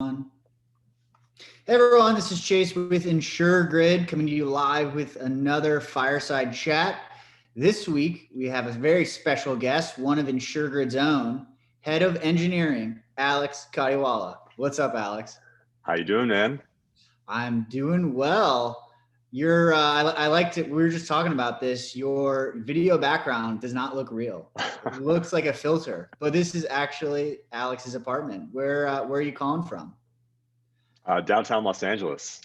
Hey everyone, this is Chase with InsurGrid coming to you live with another Fireside chat. This week we have a very special guest, one of InsurGrid's own, Head of Engineering, Alex Kadiwala. What's up, Alex? How you doing, man? I'm doing well. I liked it. We were just talking about this. Your video background does not look real. It looks like a filter, but this is actually Alex's apartment. Where are you calling from? Downtown Los Angeles.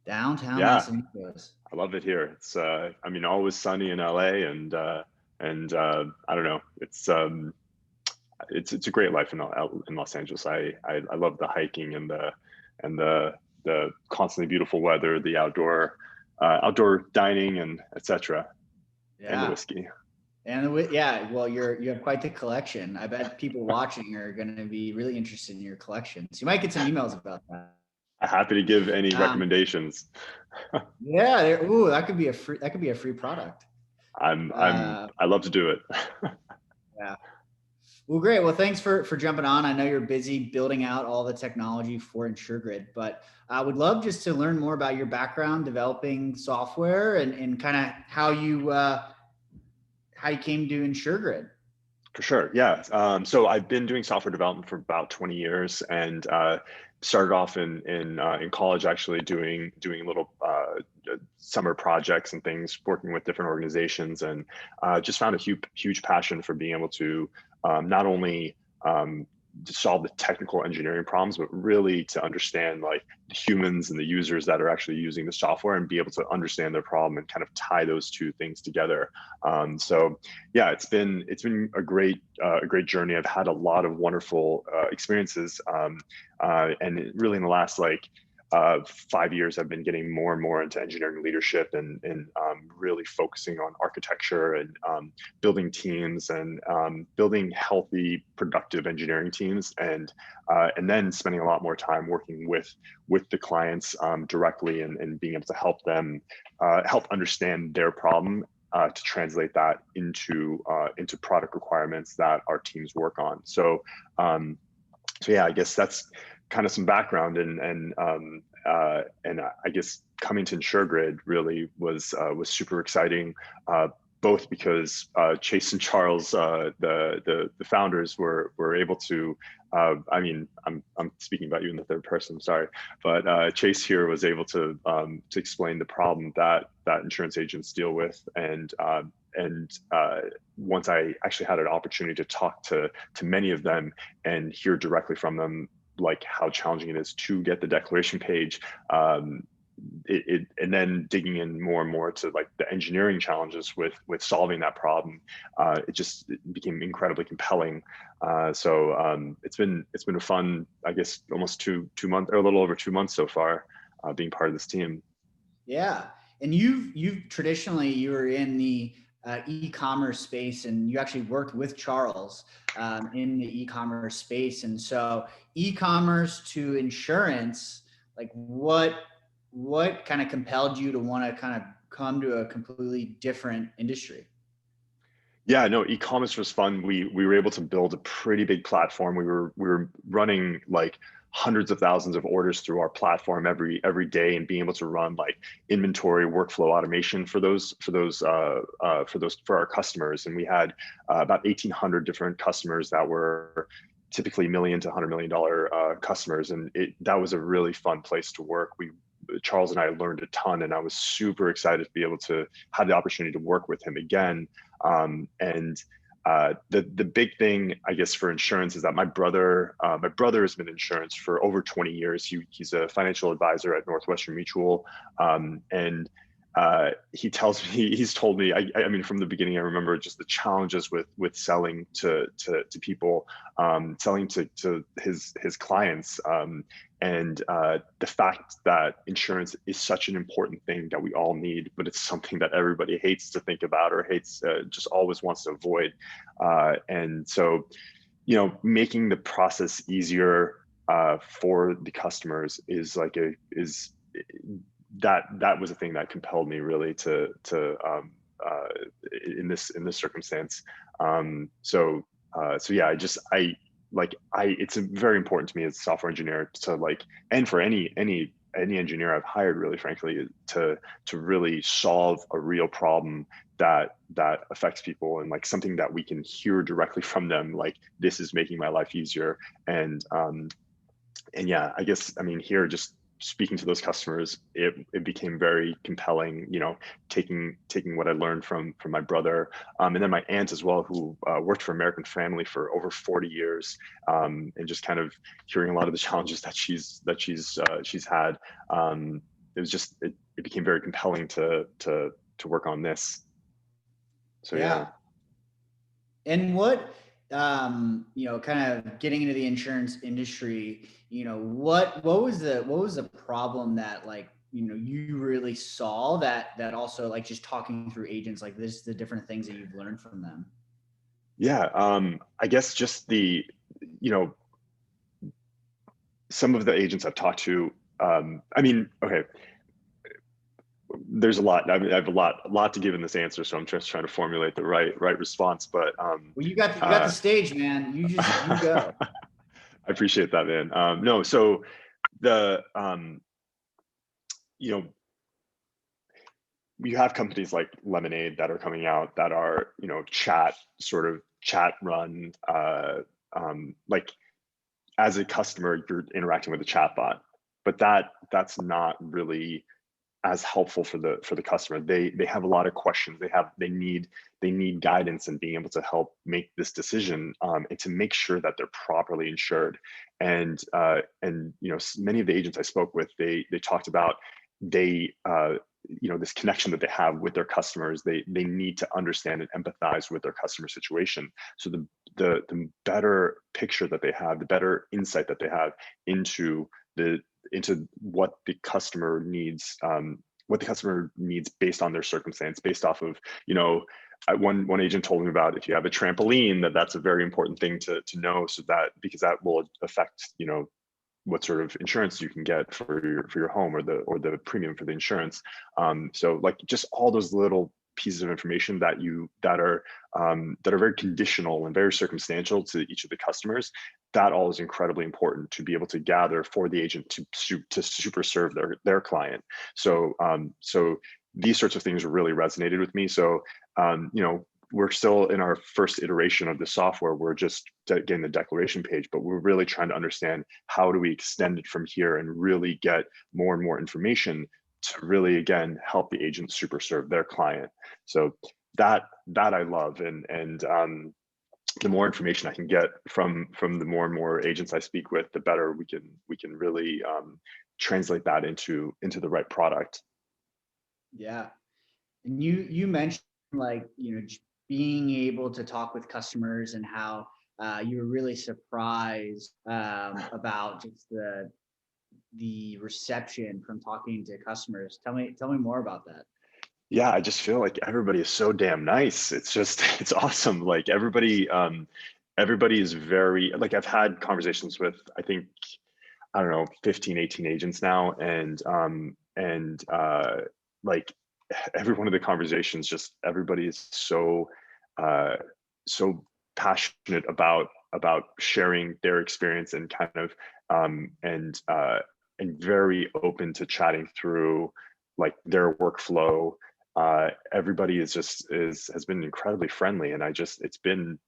Downtown Yeah, Los Angeles. I love it here. It's always sunny in LA, and I don't know. It's a great life in Los Angeles. I love the hiking and the constantly beautiful weather, the outdoor dining and etc. And the Yeah. whiskey. Well, you have quite the collection. I bet people watching are going to be really interested in your collection. So you might get some emails about that. Happy to give any Um, recommendations. yeah. That could be a free product. I love to do it. Yeah. Well, great. Well, thanks for jumping on. I know you're busy building out all the technology for InsurGrid, but I would love just to learn more about your background developing software and kind of how you came to InsurGrid. For sure, yeah. So I've been doing software development for about 20 years, and started off in college actually doing little summer projects and things, working with different organizations, and just found a huge passion for being able to not only to solve the technical engineering problems, but really to understand like the humans and the users that are actually using the software and be able to understand their problem and kind of tie those two things together. So yeah, it's been a great journey. I've had a lot of wonderful experiences, and really in the last 5 years, I've been getting more and more into engineering leadership and really focusing on architecture and building teams and building healthy, productive engineering teams, and then spending a lot more time working with the clients directly and being able to help them help understand their problem, to translate that into product requirements that our teams work on. So yeah, I guess that's kind of some background, and I guess coming to InsurGrid really was super exciting, both because Chase and Charles, the founders, were able to. I'm speaking about you in the third person. Sorry, but Chase here was able to explain the problem that insurance agents deal with, and once I actually had an opportunity to talk to many of them and hear directly from them, like how challenging it is to get the declaration page, and then digging in more and more to like the engineering challenges with solving that problem, it became incredibly compelling. So it's been a fun, I guess, almost 2 months, or a little over 2 months so far, being part of this team. Yeah, and you've traditionally you were in the e-commerce space, and you actually worked with Charles in the e-commerce space. And so, e-commerce to insurance, like what kind of compelled you to want to kind of come to a completely different industry? Yeah, no, e-commerce was fun. We were able to build a pretty big platform. We were running like hundreds of thousands of orders through our platform every day, and being able to run like inventory workflow automation for our customers. And we had about 1,800 different customers that were typically million to $100 million customers, and that was a really fun place to work. Charles and I learned a ton, and I was super excited to be able to have the opportunity to work with him again. The big thing, I guess, for insurance is that my brother has been in insurance for over 20 years. He's a financial advisor at Northwestern Mutual, and he's told me, I mean, from the beginning, I remember just the challenges with selling to people, selling to his clients, and the fact that insurance is such an important thing that we all need, but it's something that everybody hates to think about, or hates, just always wants to avoid. And so, making the process easier for the customers that was a thing that compelled me really to in this circumstance. So yeah, like it's very important to me as a software engineer to like, and for any engineer I've hired, really, frankly, to really solve a real problem that affects people, and like something that we can hear directly from them, like this is making my life easier. And yeah, I guess, I mean, here, just speaking to those customers, it became very compelling, you know, taking what I learned from my brother, and then my aunt as well, who worked for American Family for over 40 years, and just kind of hearing a lot of the challenges that she's had. It was just, it became very compelling to work on this. So yeah. Yeah. And what, you know, kind of getting into the insurance industry, you know, what was the problem that, like, you know, you really saw that also, like, just talking through agents like this, the different things that you've learned from them? Yeah. I guess just you know, some of the agents I've talked to, I mean, okay, there's a lot. I mean, I have a lot to give in this answer, so I'm just trying to formulate the right response. But Well, you got the stage, man. You go. I appreciate that, man. No, so the you know, you have companies like Lemonade that are coming out that are, you know, chat run, like, as a customer, you're interacting with a chatbot, but that's not really as helpful for the customer. They have a lot of questions. They need guidance and being able to help make this decision, and to make sure that they're properly insured. And you know, many of the agents I spoke with, they talked about, they you know, this connection that they have with their customers. They need to understand and empathize with their customer situation. So the better picture that they have, the better insight that they have into what the customer needs, based on their circumstance, based off of, you know, one agent told me about, if you have a trampoline, that's a very important thing to know, so that, because that will affect, you know, what sort of insurance you can get for your home, or the premium for the insurance. So like, just all those little pieces of information that are very conditional and very circumstantial to each of the customers, that all is incredibly important to be able to gather for the agent to super serve their client. So these sorts of things really resonated with me. So you know, we're still in our first iteration of the software. We're just getting the declaration page, but we're really trying to understand, how do we extend it from here and really get more and more information to really, again, help the agent super serve their client. So that I love. And the more information I can get from the more and more agents I speak with, the better we can really translate that into the right product. Yeah. And you mentioned, like, you know, being able to talk with customers, and how you were really surprised about just the reception from talking to customers. Tell me more about that. Yeah, I just feel like everybody is so damn nice. It's just, it's awesome. Like, everybody is very, like, I've had conversations with, I think, I don't know, 15, 18 agents now. And like, every one of the conversations, just everybody is so uh so passionate about sharing their experience, and kind of and very open to chatting through, like, their workflow. Everybody has been incredibly friendly, and it's been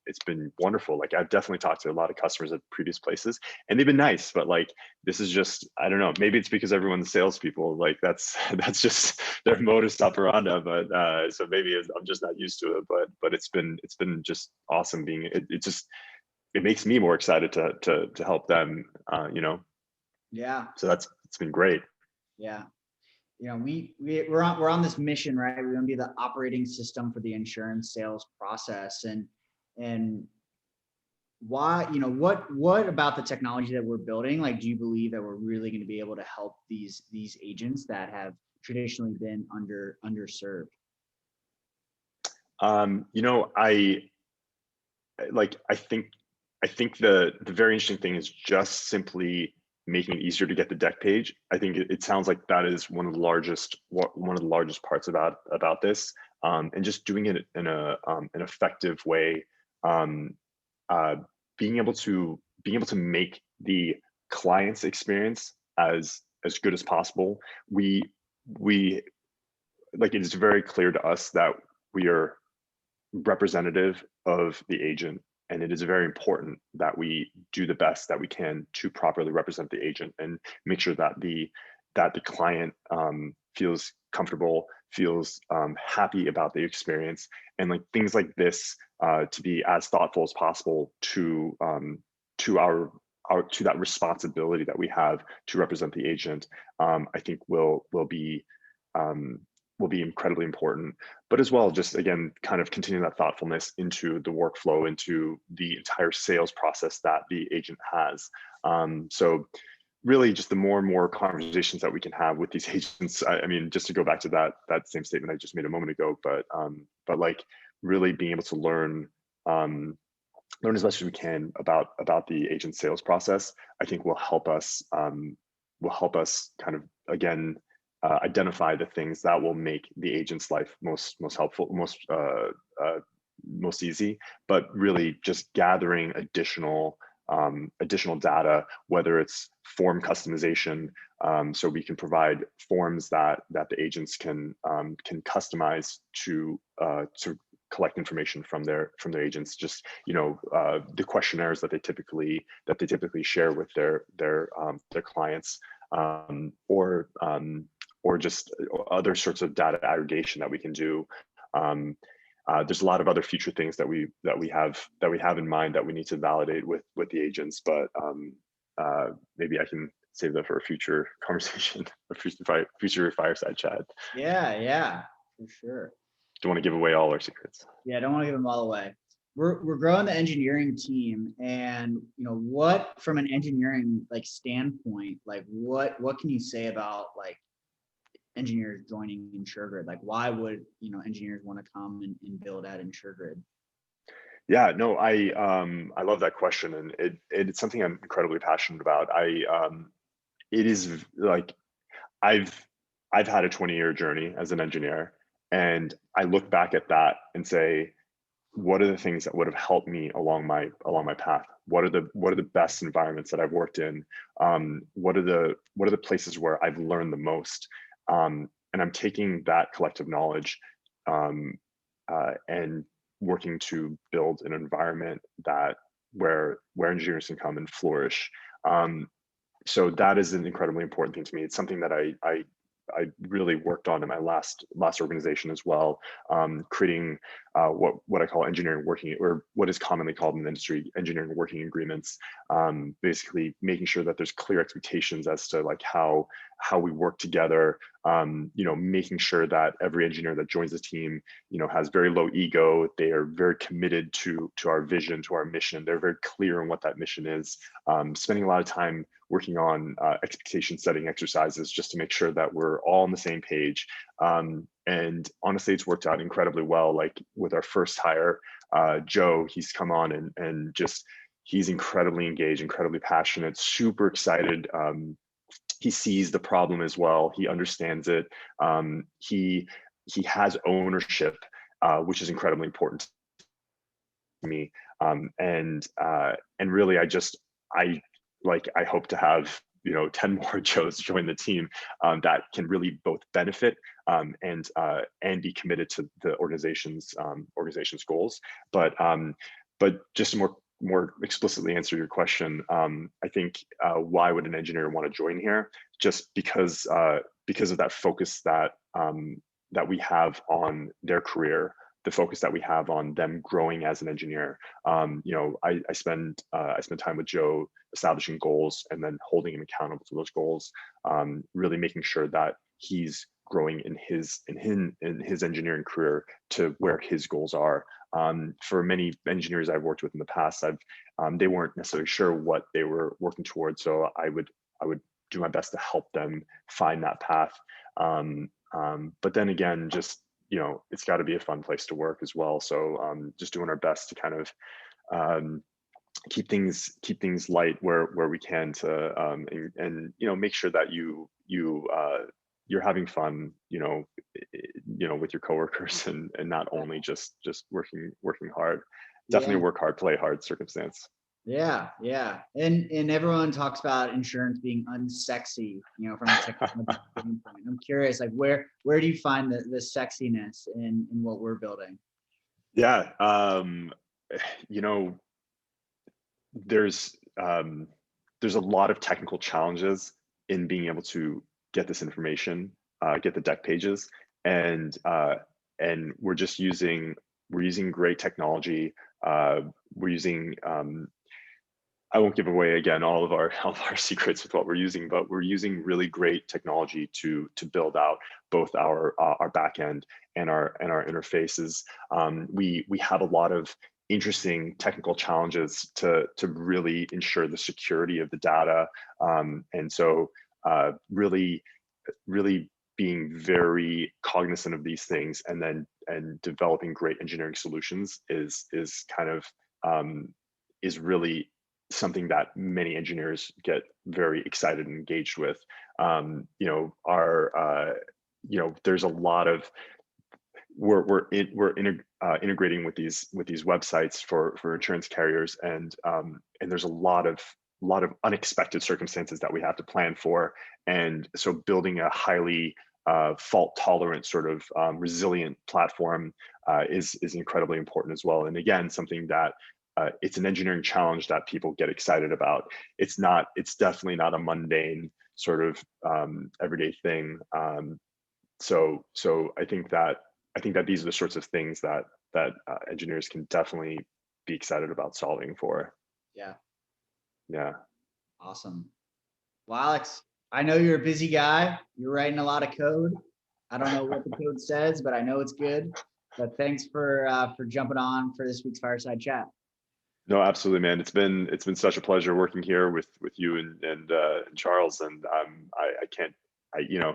wonderful. Like, I've definitely talked to a lot of customers at previous places, and they've been nice, but like, this is just, I don't know, maybe it's because everyone's salespeople, like, that's that's just their modus operandi. But so maybe I'm just not used to it. But it's been just awesome being it makes me more excited to help them, you know. Yeah. So it's been great. Yeah. You know, we're on this mission, right? We're going to be the operating system for the insurance sales process. And why, you know, what about the technology that we're building, like, do you believe that we're really going to be able to help these agents that have traditionally been underserved? You know, I think the very interesting thing is just simply making it easier to get the deck page. I think it sounds like that is one of the largest parts about this, and just doing it in an effective way. Um, uh, Being able to being able to make the client's experience as good as possible. We like, it is very clear to us that we are representative of the agent, and it is very important that we do the best that we can to properly represent the agent and make sure that the client feels comfortable, feels happy about the experience, and like things like this, to be as thoughtful as possible to our to that responsibility that we have to represent the agent. I think um, will be incredibly important. But as well, just again, kind of continuing that thoughtfulness into the workflow, into the entire sales process that the agent has. So really, just the more and more conversations that we can have with these agents. I mean, just to go back to that same statement I just made a moment ago, but like really being able to learn as much as we can about the agent sales process, I think will help us kind of again identify the things that will make the agent's life most helpful, most easy. But really, just gathering additional data, whether it's form customization, so we can provide forms that the agents can customize to collect information from their agents. Just the questionnaires that they typically share with their clients, or just other sorts of data aggregation that we can do. There's a lot of other future things that we have in mind that we need to validate with the agents, but maybe I can save that for a future conversation, a future fireside chat. Yeah, for sure. Don't want to give away all our secrets. Yeah, I don't want to give them all away. We're growing the engineering team, and what from an engineering like standpoint, like what can you say about like engineers joining InsurGrid? Like why would engineers want to come and build at InsurGrid? Yeah, no, I love that question, and it's something I'm incredibly passionate about. It is like I've had a 20-year journey as an engineer, and I look back at that and say, what are the things that would have helped me along my path? What are the best environments that I've worked in? What are the places where I've learned the most? And I'm taking that collective knowledge and working to build an environment where engineers can come and flourish. So that is an incredibly important thing to me. It's something that I really worked on in my last organization as well, creating what I call engineering working, or what is commonly called in the industry engineering working agreements. Basically, making sure that there's clear expectations as to like how we work together. Making sure that every engineer that joins the team, has very low ego. They are very committed to our vision, to our mission. They're very clear on what that mission is. Spending a lot of time working on expectation setting exercises just to make sure that we're all on the same page. And honestly, it's worked out incredibly well. Like with our first hire, Joe, he's come on and just, he's incredibly engaged, incredibly passionate, super excited. He sees the problem as well. He understands it. He has ownership, which is incredibly important to me. And really, I hope to have 10 more Joes join the team that can really both benefit and be committed to the organization's goals. But just to more explicitly answer your question, I think why would an engineer want to join here? Just because of that focus that we have on their career, the focus that we have on them growing as an engineer. I spend time with Joe establishing goals and then holding him accountable to those goals, really making sure that he's growing in his engineering career to where his goals are. For many engineers I've worked with in the past, they weren't necessarily sure what they were working towards, so I would do my best to help them find that path. But then again, just it's got to be a fun place to work as well. So just doing our best to kind of keep things light where we can to and make sure that you're having fun with your coworkers and not only just working hard. Definitely Yeah. work hard, play hard circumstance. Yeah, yeah. And everyone talks about insurance being unsexy, from a technology standpoint. I'm curious, like where do you find the sexiness in what we're building? Yeah, you know, there's there's a lot of technical challenges in being able to get this information, get the deck pages, and we're just using great technology. Uh, we're using I won't give away again all of our all of our secrets with what we're using, but we're using really great technology to build out both our back end and our interfaces. We have a lot of interesting technical challenges to really ensure the security of the data, and so really being very cognizant of these things, and then developing great engineering solutions is kind of is really something that many engineers get very excited and engaged with. Our there's a lot of integrating with these websites for insurance carriers, and there's a lot of unexpected circumstances that we have to plan for, and so building a highly fault tolerant sort of resilient platform is incredibly important as well. And again, something that it's an engineering challenge that people get excited about. It's definitely not a mundane sort of everyday thing. So I think that these are the sorts of things that engineers can definitely be excited about solving for. Yeah, Yeah. awesome. Well, Alex, I know you're a busy guy. You're writing a lot of code. I don't know what the code says, but I know it's good. But thanks for jumping on for this week's Fireside Chat. No, absolutely, man. It's been such a pleasure working here with you and Charles, and I can't I you know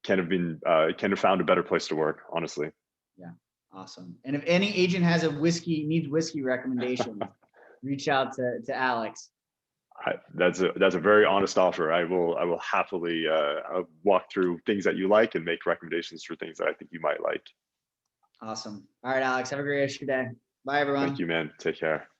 can't have found a better place to work, honestly. Yeah, awesome. And if any agent has needs whiskey recommendations, reach out to Alex. That's a very honest offer. I will happily I'll walk through things that you like and make recommendations for things that I think you might like. Awesome. All right, Alex, have a great rest of your day. Bye, Thank everyone. you, man. Take care.